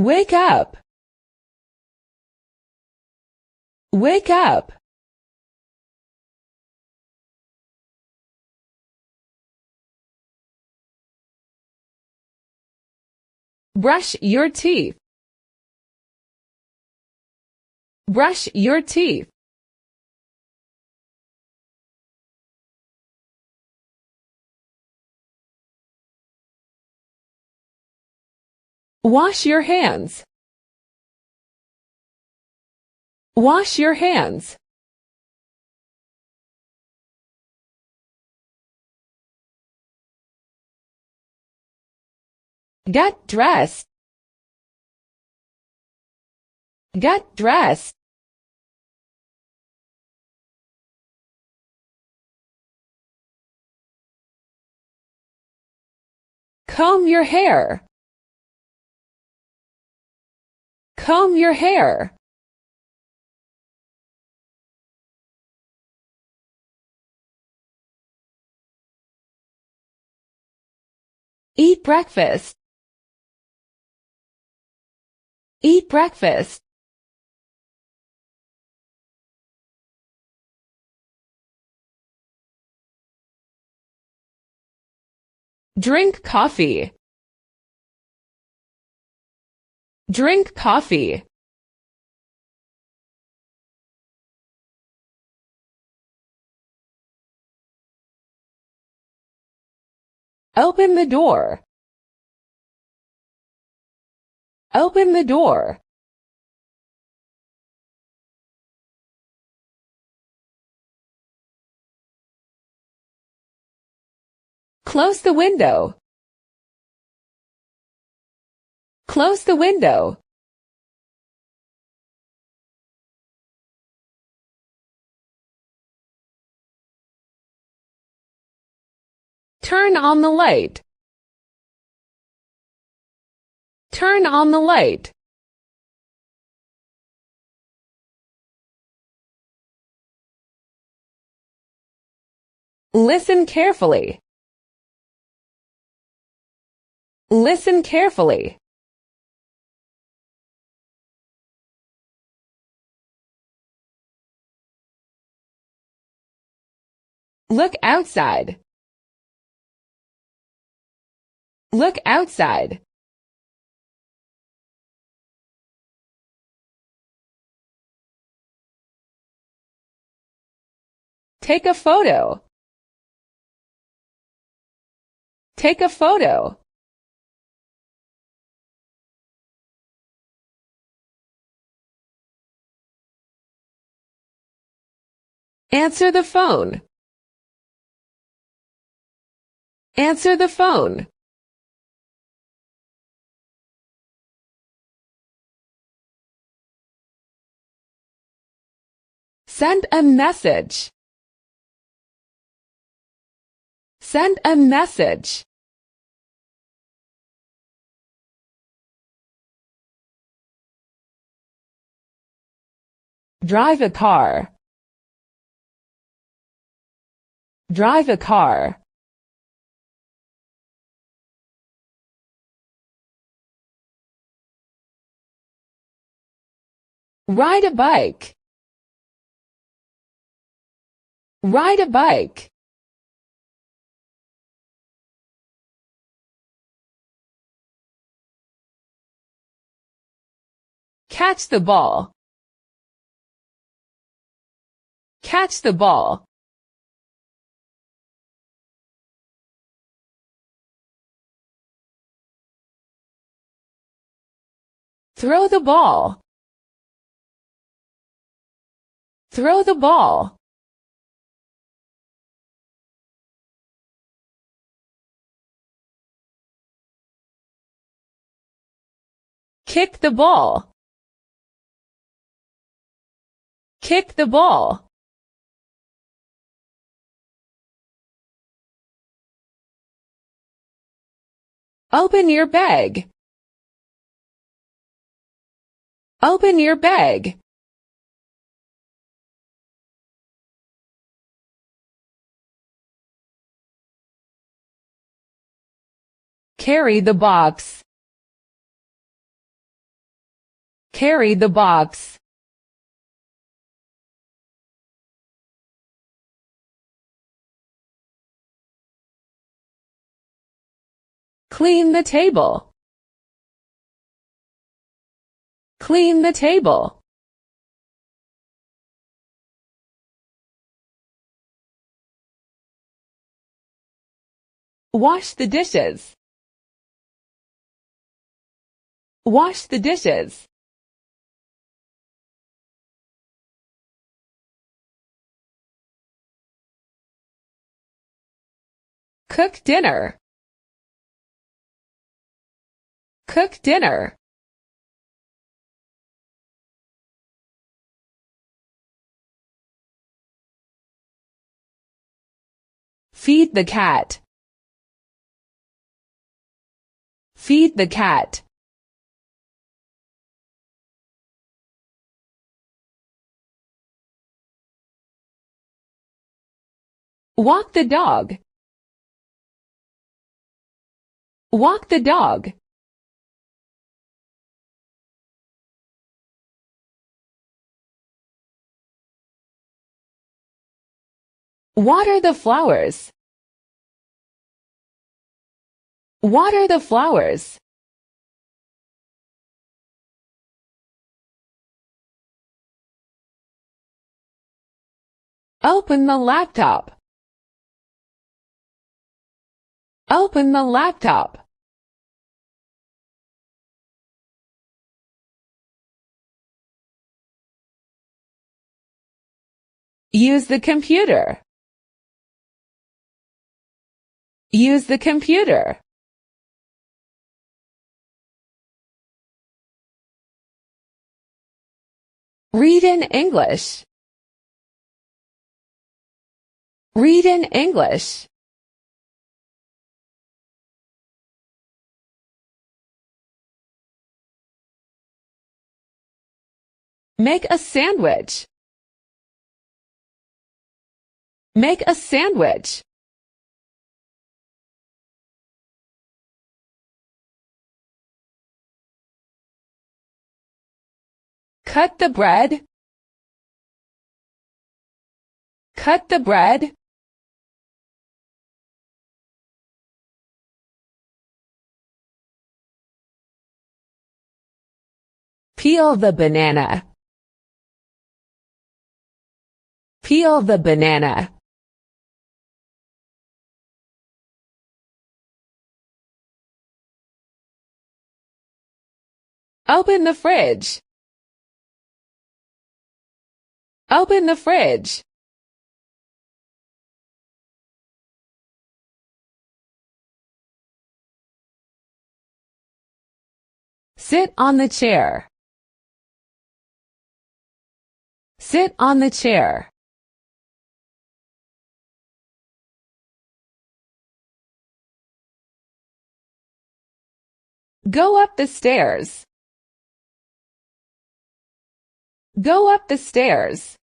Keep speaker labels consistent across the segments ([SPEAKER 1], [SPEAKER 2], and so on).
[SPEAKER 1] Wake up! Wake up! Brush your teeth. Brush your teeth. Wash your hands. Wash your hands. Get dressed. Get dressed. Comb your hair. Comb your hair. Eat breakfast. Eat breakfast. Drink coffee. Drink coffee. Open the door. Open the door. Close the window. Close the window. Turn on the light. Turn on the light. Listen carefully. Listen carefully. Look outside. Look outside. Take a photo. Take a photo. Answer the phone. Answer the phone. Send a message. Send a message. Drive a car. Drive a car. Ride a bike. Ride a bike. Catch the ball. Catch the ball. Throw the ball. Throw the ball. Kick the ball. Kick the ball. Open your bag. Open your bag. Carry the box. Carry the box. Clean the table. Clean the table. Wash the dishes. Wash the dishes. Cook dinner. Cook dinner. Feed the cat. Feed the cat. Walk the dog. Walk the dog. Water the flowers. Water the flowers. Open the laptop. Open the laptop. Use the computer. Use the computer. Read in English. Read in English. Make a sandwich. Make a sandwich. Cut the bread. Cut the bread. Peel the banana. Peel the banana. Open the fridge. Open the fridge. Sit on the chair. Sit on the chair. Go up the stairs. Go up the stairs.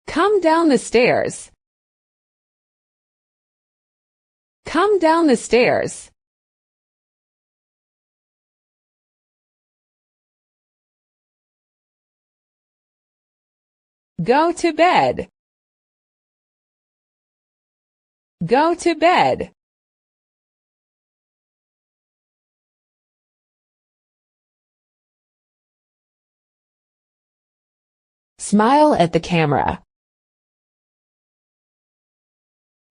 [SPEAKER 1] Come down the stairs. Come down the stairs. Go to bed. Go to bed. Smile at the camera.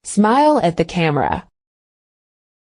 [SPEAKER 1] Smile at the camera.